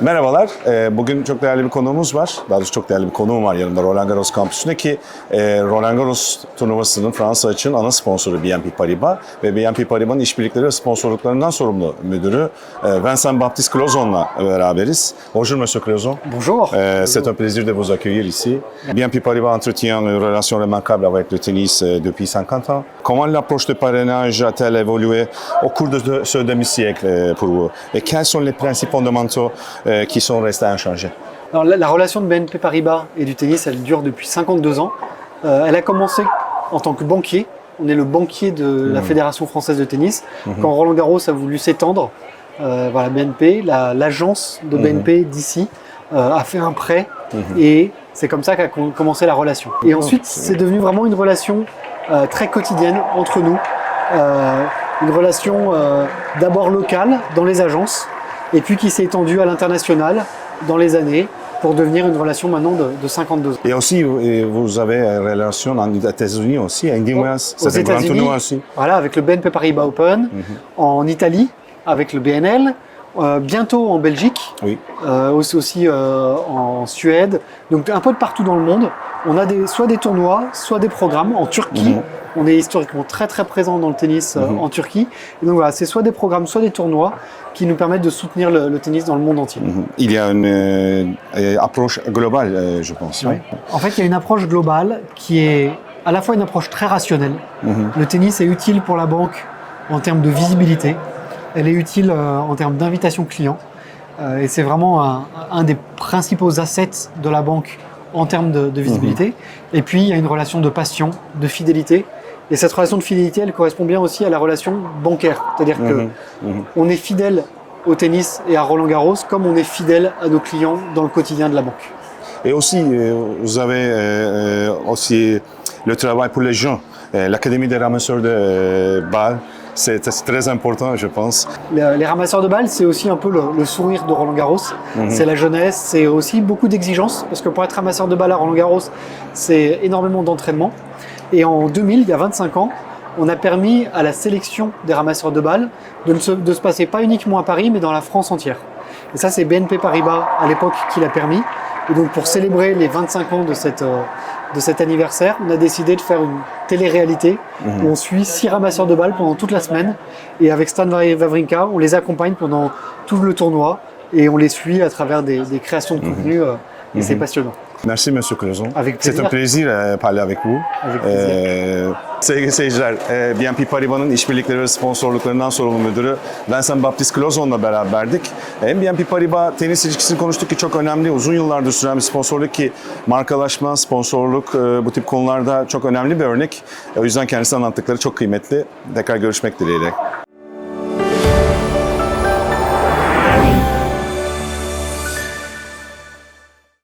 Merhabalar, bugün çok değerli bir konuğumuz var. Daha doğrusu çok değerli bir konuğum var yanımda Roland Garros kampüsünde ki Roland Garros turnuvasının Fransa için ana sponsoru BNP Paribas ve BNP Paribas'ın işbirlikleri ve sponsorluklarından sorumlu müdürü Vincent Baptiste Clozon'la beraberiz. Bonjour Monsieur Clozon. Bonjour. C'est un plaisir de vous accueillir ici. BNP Paribas entretient une relation remarquable avec le tennis depuis 50 ans. Comment l'approche de parrainage a-t-elle évolué au cours de ce demi-siècle pour vous? Et quels sont les principes fondamentaux qui sont restés inchangés? Alors, la relation de BNP Paribas et du tennis, elle dure depuis 52 ans. Elle a commencé en tant que banquier. On est le banquier de la Fédération française de tennis. Quand Roland Garros a voulu s'étendre, voilà, BNP, l'agence de BNP d'ici, a fait un prêt et c'est comme ça qu'a commencé la relation. Et ensuite, c'est devenu vraiment une relation très quotidienne entre nous. Une relation d'abord locale dans les agences et puis qui s'est étendue à l'international dans les années pour devenir une relation maintenant de 52 ans. Et aussi, vous avez une relation aux États-Unis aussi, aux États-Unis, voilà, avec le BNP Paribas Open, en Italie avec le BNL, bientôt en Belgique, aussi en Suède, donc un peu de partout dans le monde. On a soit des tournois, soit des programmes en Turquie. On est historiquement très très présent dans le tennis en Turquie. Et donc voilà, c'est soit des programmes, soit des tournois qui nous permettent de soutenir le tennis dans le monde entier. Il y a une approche globale, je pense. Oui. En fait, il y a une approche globale qui est à la fois une approche très rationnelle. Le tennis est utile pour la banque en termes de visibilité. Elle est utile en termes d'invitation client. Et c'est vraiment un des principaux assets de la banque en termes de visibilité. Et puis, il y a une relation de passion, de fidélité. Et cette relation de fidélité, elle correspond bien aussi à la relation bancaire. C'est-à-dire qu'on est fidèle au tennis et à Roland Garros comme on est fidèle à nos clients dans le quotidien de la banque. Et aussi, vous avez aussi le travail pour les gens. L'Académie des ramasseurs de balles, c'est très important, je pense. Les ramasseurs de balles, c'est aussi un peu le sourire de Roland Garros. C'est la jeunesse, c'est aussi beaucoup d'exigences. Parce que pour être ramasseur de balles à Roland Garros, c'est énormément d'entraînement. Et en 2000, il y a 25 ans, on a permis à la sélection des ramasseurs de balles de se passer pas uniquement à Paris, mais dans la France entière. Et ça, c'est BNP Paribas à l'époque qui l'a permis. Et donc, pour célébrer les 25 ans de cet anniversaire, on a décidé de faire une télé-réalité où on suit 6 ramasseurs de balles pendant toute la semaine. Et avec Stan Wawrinka, on les accompagne pendant tout le tournoi et on les suit à travers des créations de contenu. Et c'est passionnant. Merci Monsieur Clozon. C'est un plaisir de parler avec vous. Avec plaisir. Sevgili seyirciler, BNP Paribas'ın işbirlikleri ve sponsorluklarından sorumlu müdürü Vincent Baptiste Clozon'la beraberdik. Hem BNP Paribas tenis ilişkisini konuştuk ki çok önemli, uzun yıllardır süren bir sponsorluk ki markalaşma, sponsorluk bu tip konularda çok önemli bir örnek. O yüzden kendisi anlattıkları çok kıymetli. Tekrar görüşmek dileğiyle.